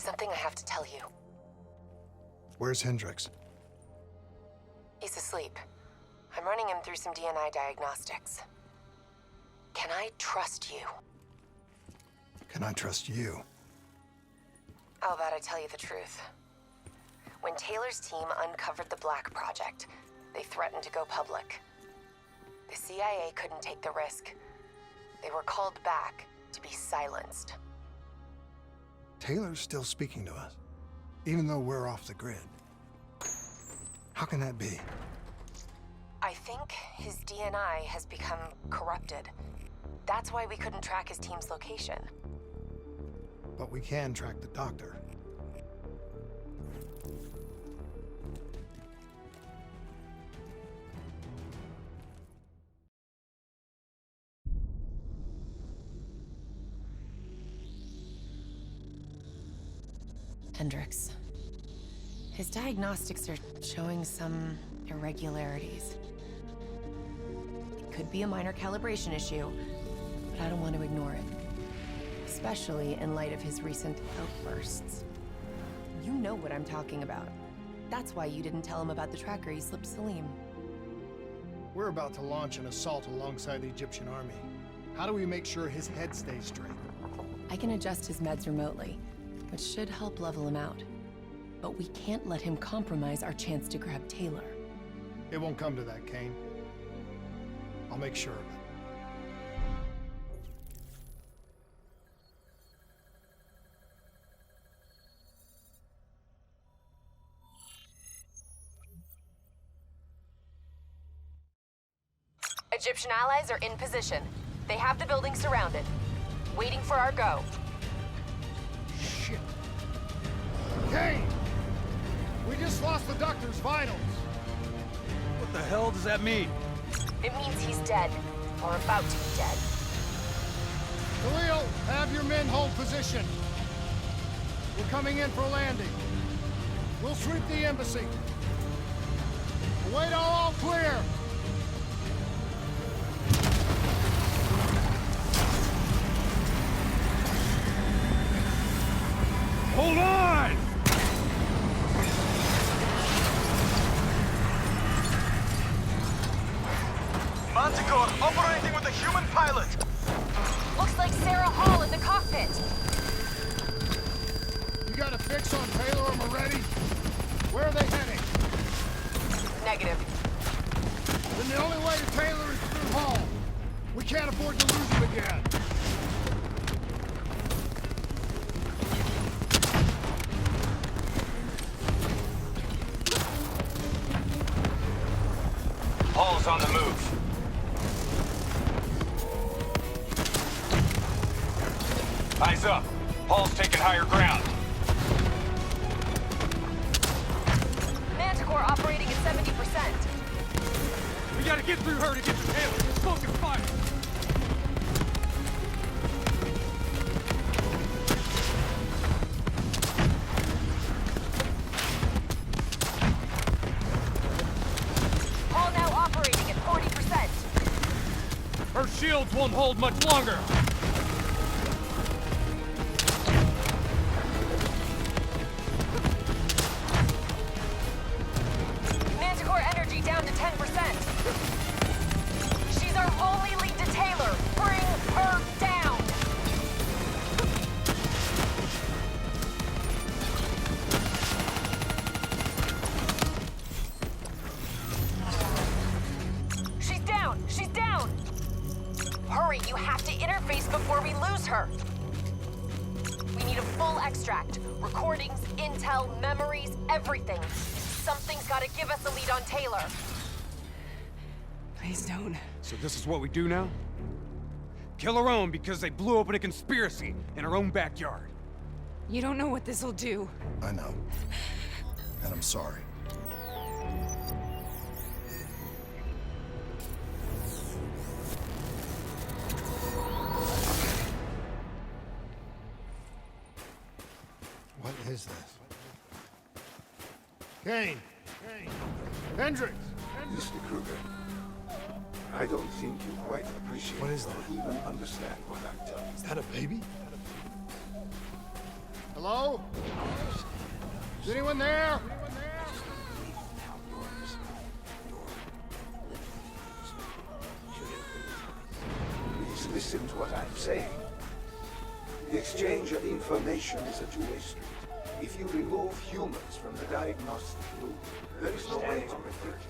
something I have to tell you. Where's Hendricks? He's asleep. I'm running him through some DNA diagnostics. Can I trust you? Can I trust you? How about I tell you the truth? When Taylor's team uncovered the Black Project, they threatened to go public. The CIA couldn't take the risk. They were called back to be silenced. Taylor's still speaking to us, even though we're off the grid. How can that be? I think his DNI has become corrupted. That's why we couldn't track his team's location. But we can track the doctor. Hendricks. His diagnostics are showing some irregularities. It could be a minor calibration issue, but I don't want to ignore it. Especially in light of his recent outbursts. You know what I'm talking about. That's why you didn't tell him about the tracker he slipped Salim. We're about to launch an assault alongside the Egyptian army. How do we make sure his head stays straight? I can adjust his meds remotely, which should help level him out. But we can't let him compromise our chance to grab Taylor. It won't come to that, Kane. I'll make sure of it. Egyptian allies are in position. They have the building surrounded, waiting for our go. Shit. Kane! We just lost the doctor's vitals. What the hell does that mean? It means he's dead, or about to be dead. Khalil, have your men hold position. We're coming in for a landing. We'll sweep the embassy. Await all clear. Hold on! Manticore operating with a human pilot. Looks like Sarah Hall in the cockpit. You got a fix on Taylor and Moretti? Where are they heading? Negative. Then the only way to Taylor is through Hall. We can't afford to lose him again. Hall's on the move. Eyes up. Hall's taking higher ground. Manticore operating at 70%. We gotta get through her to get to Taylor. Smoke and fire! Hall now operating at 40%. Her shields won't hold much longer! Manticore energy down to 10%. She's our only lead to Taylor. Bring her down. She's down. She's down. Hurry, you have to interface before we lose her. We need a full extract. Recordings, intel, memories, everything. Something's gotta give us a lead on Taylor. Please don't. So this is what we do now? Kill our own because they blew open a conspiracy in our own backyard. You don't know what this'll do. I know. And I'm sorry. What is this? Kane! Hendricks! Mr. Kruger, I don't think you quite appreciate What is or that? even understand what I'm telling you. Is that a baby? Hello? Is anyone there? Please listen to what I'm saying. The exchange of information is a two-way street. If you remove humans from the diagnostic loop, there is no way to predict.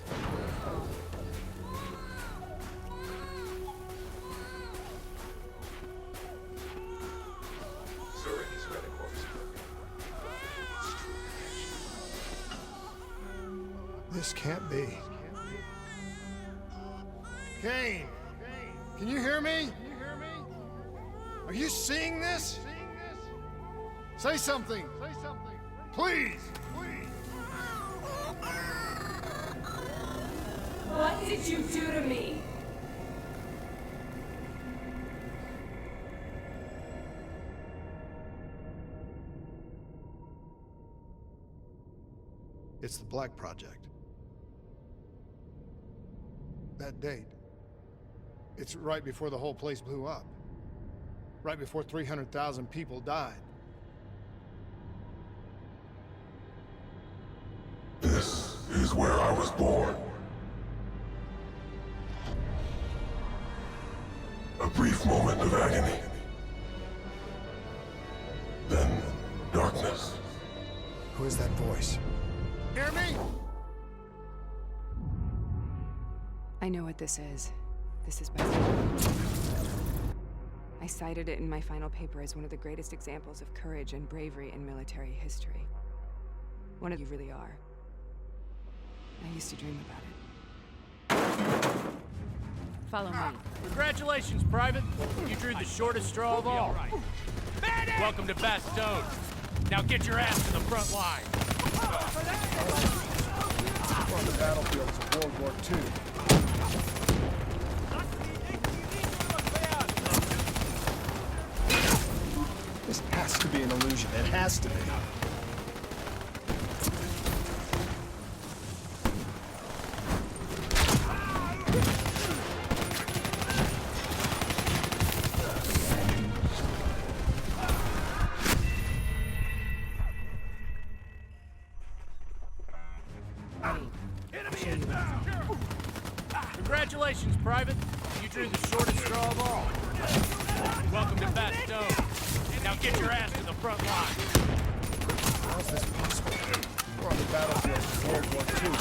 This can't be. Kane! Can you hear me? Are you seeing this? Say something! Please! What did you do to me? It's the Black Project. That date. It's right before the whole place blew up. Right before 300,000 people died. This is where I was born. A brief moment of agony. Then, darkness. Who is that voice? Hear me? I know what this is. This is bad. I cited it in my final paper as one of the greatest examples of courage and bravery in military history. One of you really are. I used to dream about it. Follow me. Congratulations, Private. You drew the shortest straw of all. Welcome to Bastogne. Now get your ass to the front line. We're on the battlefields of World War II. This has to be an illusion. It has to be. Congratulations, Private. You drew the shortest straw of all. Welcome to Bastogne. Now get your ass to the front line. How is this possible? We're on the battlefield of World War II.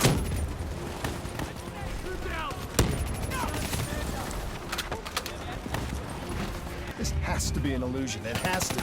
This has to be an illusion. It has to be.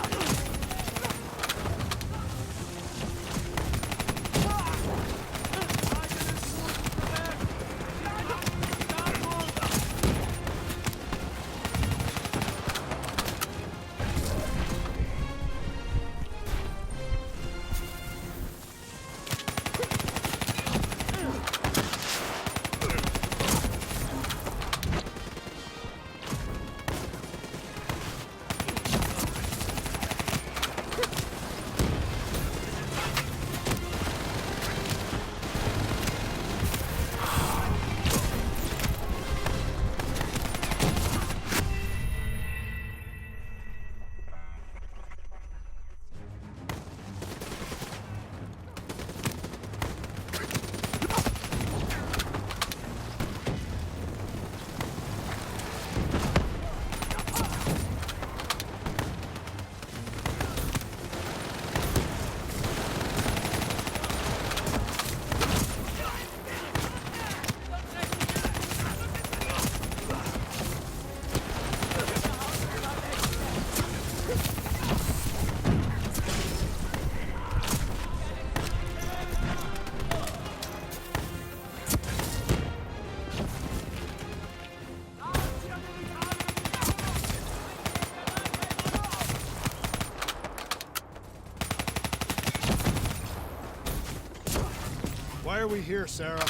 Why are we here, Sarah?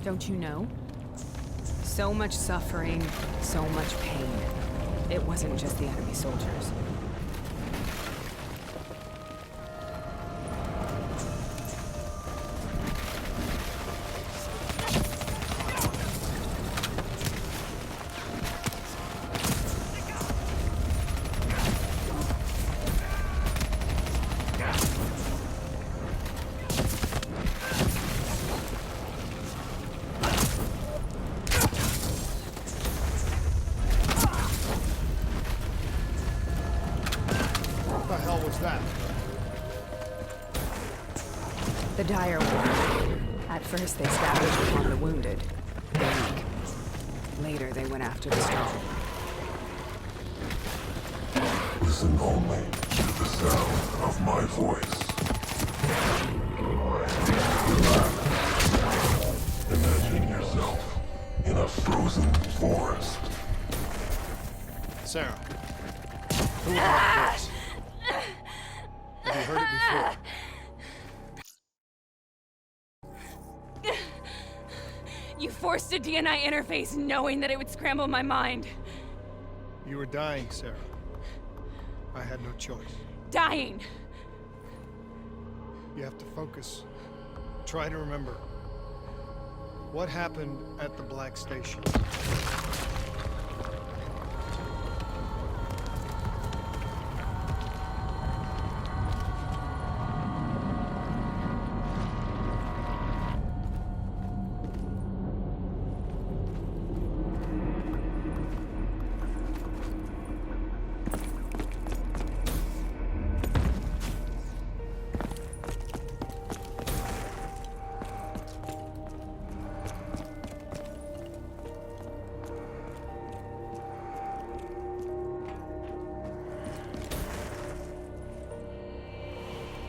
Don't you know? So much suffering, so much pain. It wasn't just the enemy soldiers. that? The dire war. At first, they scavenged upon the wounded, the weak. Later, they went after the strong. Listen only to the sound of my voice. Imagine yourself in a frozen forest. Sarah, who wrote this? Have you heard it before? You forced a DNI interface knowing that it would scramble my mind. You were dying, Sarah. I had no choice. Dying. You have to focus. Try to remember. What happened at the Black Station?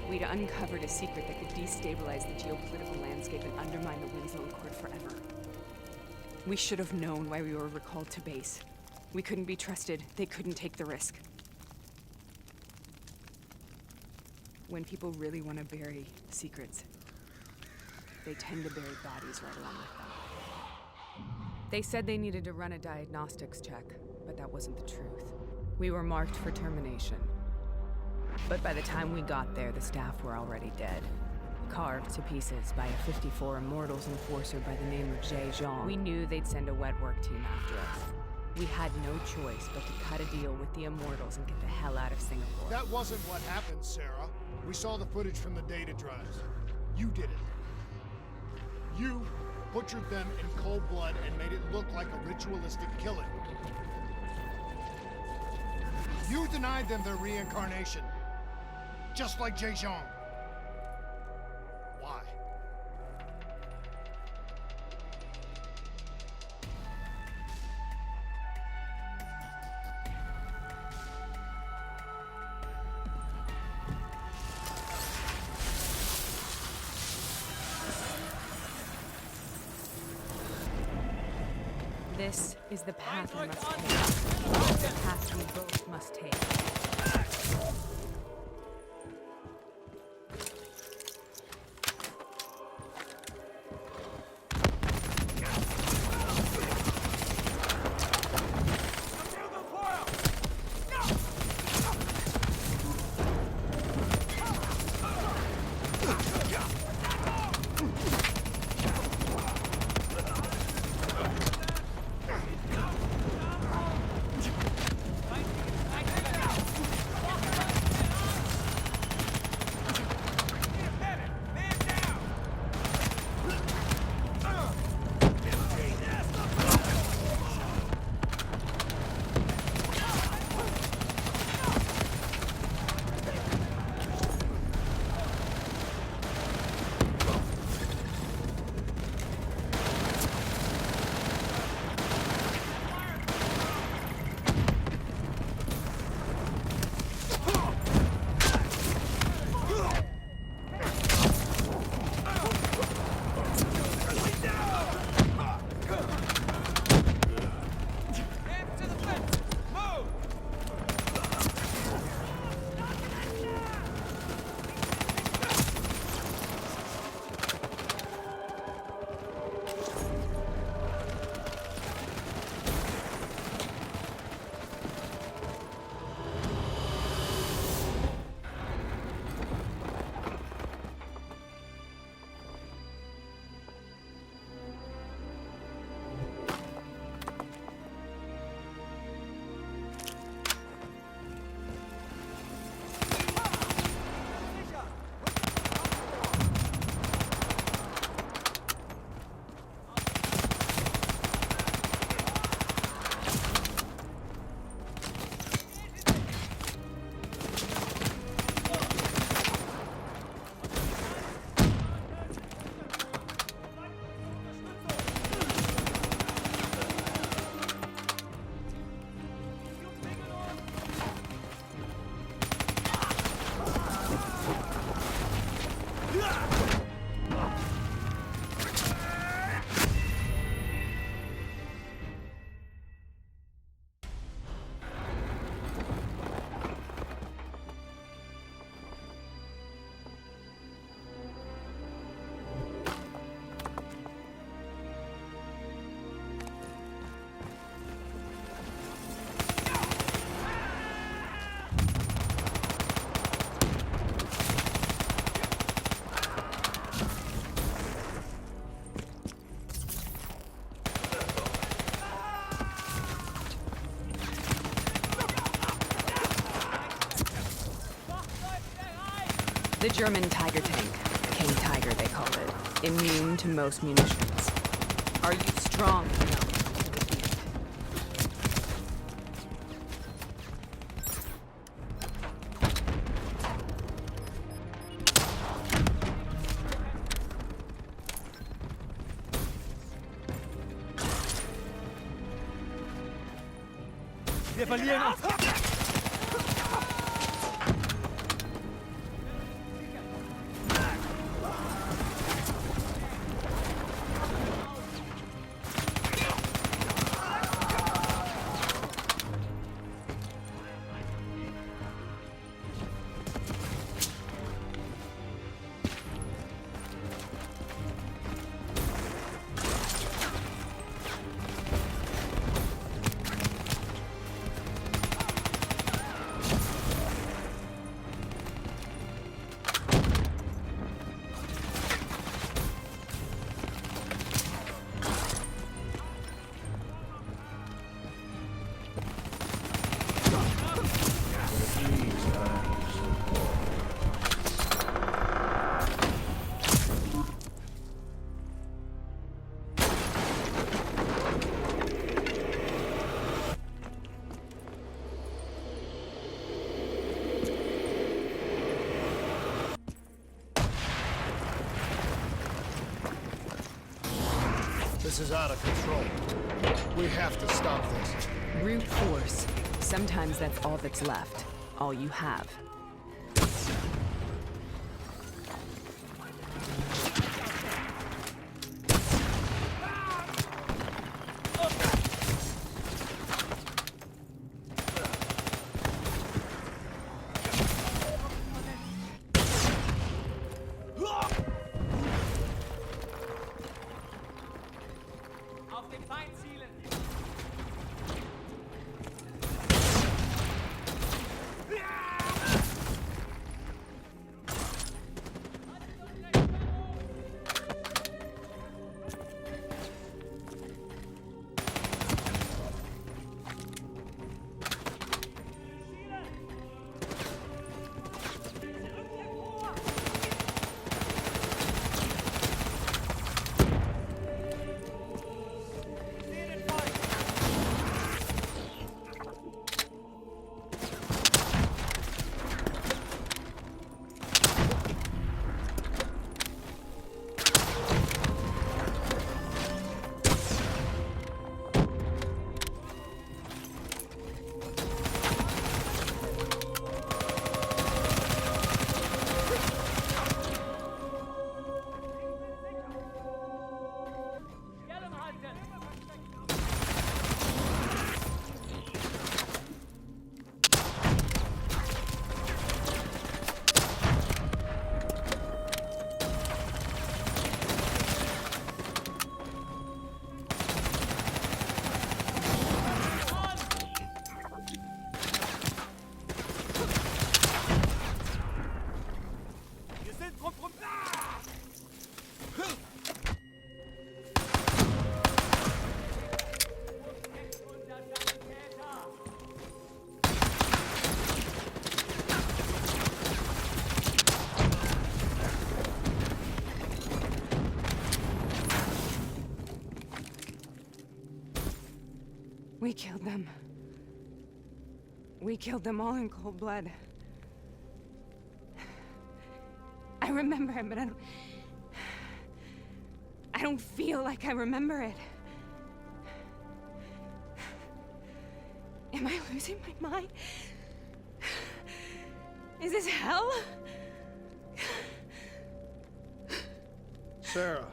We'd uncovered a secret that could destabilize the geopolitical landscape and undermine the Winslow Accord forever. We should have known why we were recalled to base. We couldn't be trusted. They couldn't take the risk. When people really want to bury secrets, they tend to bury bodies right along with them. They said they needed to run a diagnostics check, but that wasn't the truth. We were marked for termination. But by the time we got there, the staff were already dead. Carved to pieces by a 54 Immortals enforcer by the name of Jay Zhang. We knew they'd send a wet work team after us. We had no choice but to cut a deal with the Immortals and get the hell out of Singapore. That wasn't what happened, Sarah. We saw the footage from the data drives. You did it. You butchered them in cold blood and made it look like a ritualistic killing. You denied them their reincarnation. Just like Jay Zhang. Why? This is the path we must take. The path we both must take. The German Tiger tank. King Tiger, they called it. Immune to most munitions. Are you strong enough to defeat it? Wir verlieren uns. This is out of control. We have to stop this. Brute force. Sometimes that's all that's left. All you have. We killed them. We killed them all in cold blood. I remember it, but I don't feel like I remember it. Am I losing my mind? Is this hell? Sarah,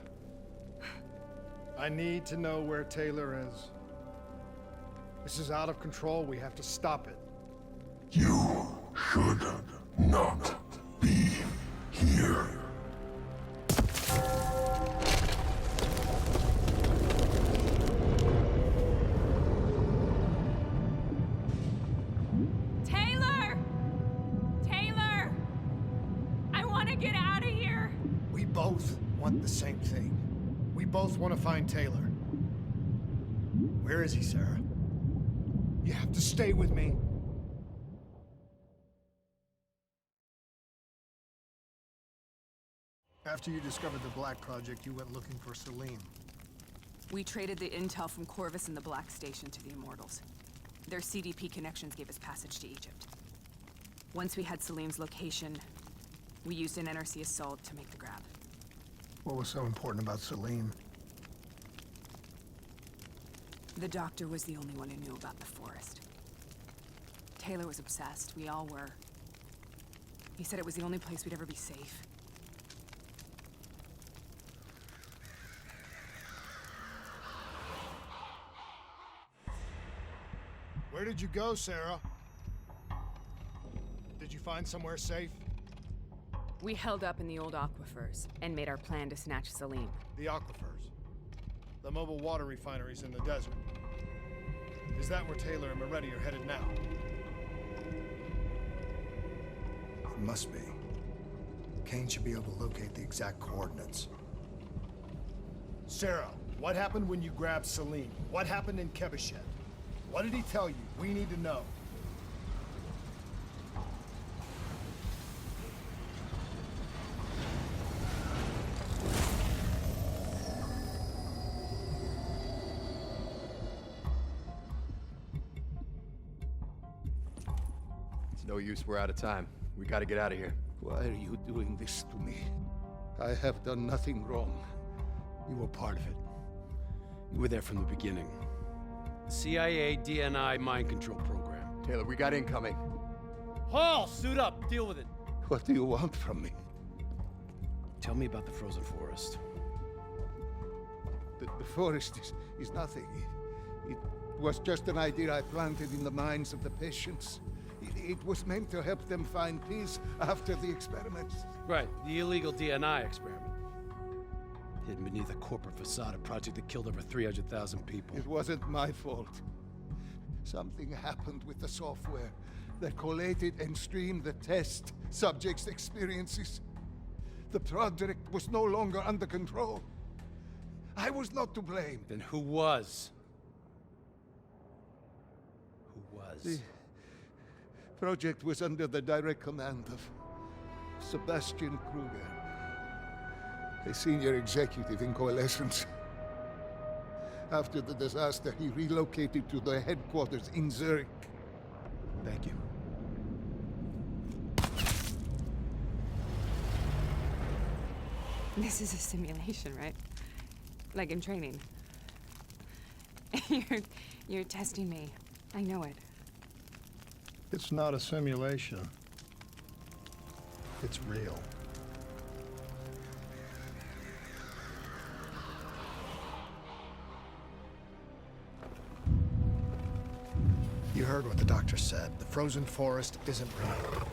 I need to know where Taylor is. This is out of control. We have to stop it. You should not be here. Taylor! Taylor! I want to get out of here. We both want the same thing. We both want to find Taylor. Where is he, Sarah? You have to stay with me. After you discovered the Black Project, you went looking for Salim. We traded the intel from Corvus and the Black Station to the Immortals. Their CDP connections gave us passage to Egypt. Once we had Salim's location, we used an NRC assault to make the grab. What was so important about Salim? The doctor was the only one who knew about the forest. Taylor was obsessed. We all were. He said it was the only place we'd ever be safe. Where did you go, Sarah? Did you find somewhere safe? We held up in the old aquifers and made our plan to snatch Salim. The aquifers. The mobile water refineries in the desert. Is that where Taylor and Moretti are headed now? It must be. Kane should be able to locate the exact coordinates. Sarah, what happened when you grabbed Salim? What happened in Kebashet? What did he tell you? We need to know. It's no use, we're out of time. We gotta get out of here. Why are you doing this to me? I have done nothing wrong. You were part of it. You were there from the beginning. The CIA DNI mind control program. Taylor, we got incoming. Hall, suit up. Deal with it. What do you want from me? Tell me about the frozen forest. The forest is nothing. It was just an idea I planted in the minds of the patients. It was meant to help them find peace after the experiments. Right, the illegal DNI experiment. Hidden beneath a corporate facade, a project that killed over 300,000 people. It wasn't my fault. Something happened with the software that collated and streamed the test subjects' experiences. The project was no longer under control. I was not to blame. Then who was? Who was? The project was under the direct command of Sebastian Kruger, a senior executive in Coalescence. After the disaster, he relocated to the headquarters in Zurich. Thank you. This is a simulation, right? Like in training. You're testing me. I know it. It's not a simulation. It's real. You heard what the doctor said. The frozen forest isn't real.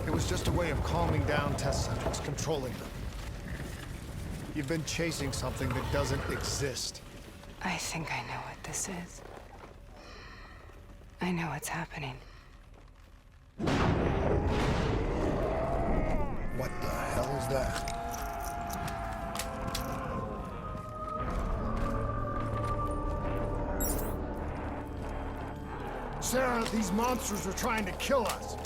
It was just a way of calming down test subjects, controlling them. You've been chasing something that doesn't exist. I think I know what this is. I know what's happening. What the hell is that? Sarah, these monsters are trying to kill us.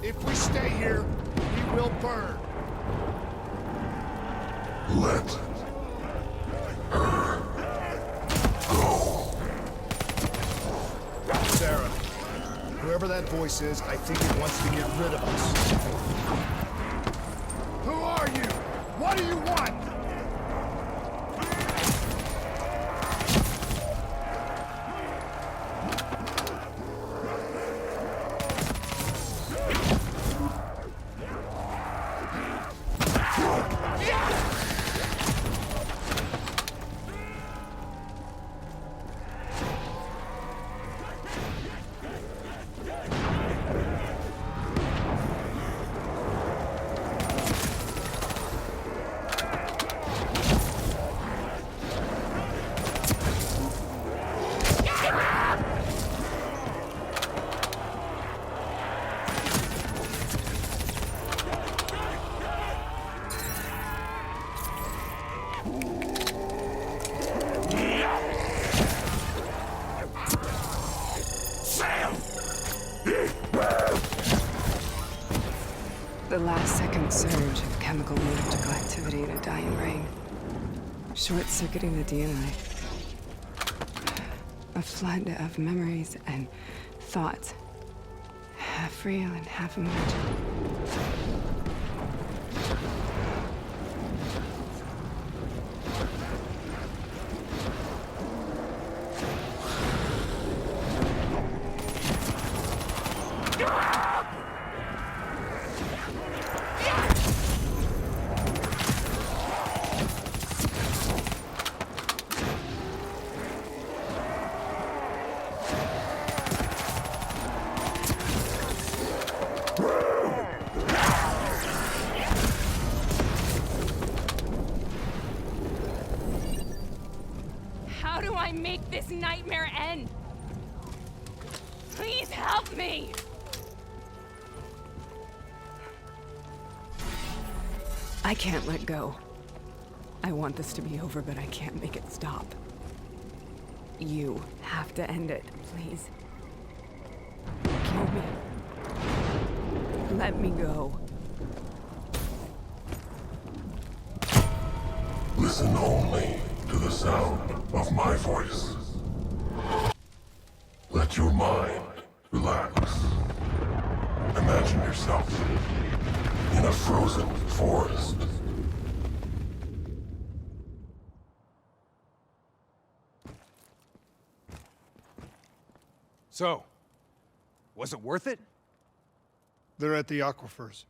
If we stay here, we will burn. Let her Whatever that voice is, I think it wants to get rid of us. Who are you? What do you want? The last-second surge of chemical electrical activity in a dying brain. Short-circuiting the DNA. A flood of memories and thoughts. Half real and half imagined. How do I make this nightmare end? Please help me! I can't let go. I want this to be over, but I can't make it stop. You have to end it, please. Kill me. Let me go. Listen only to the sound of my voice. Let your mind relax. Imagine yourself in a frozen forest. So, was it worth it? They're at the aquifers.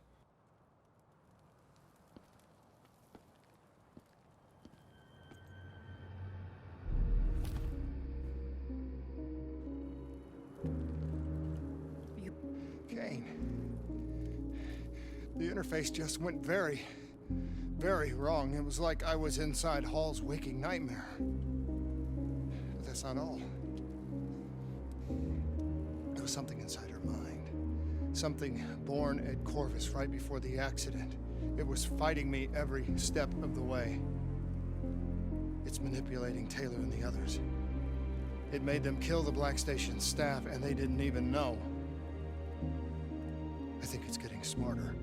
Kane. The interface just went very wrong. It was like I was inside Hall's waking nightmare. But that's not all. There was something inside her mind. Something born at Corvus right before the accident. It was fighting me every step of the way. It's manipulating Taylor and the others. It made them kill the Black Station staff, and they didn't even know. I think it's getting smarter.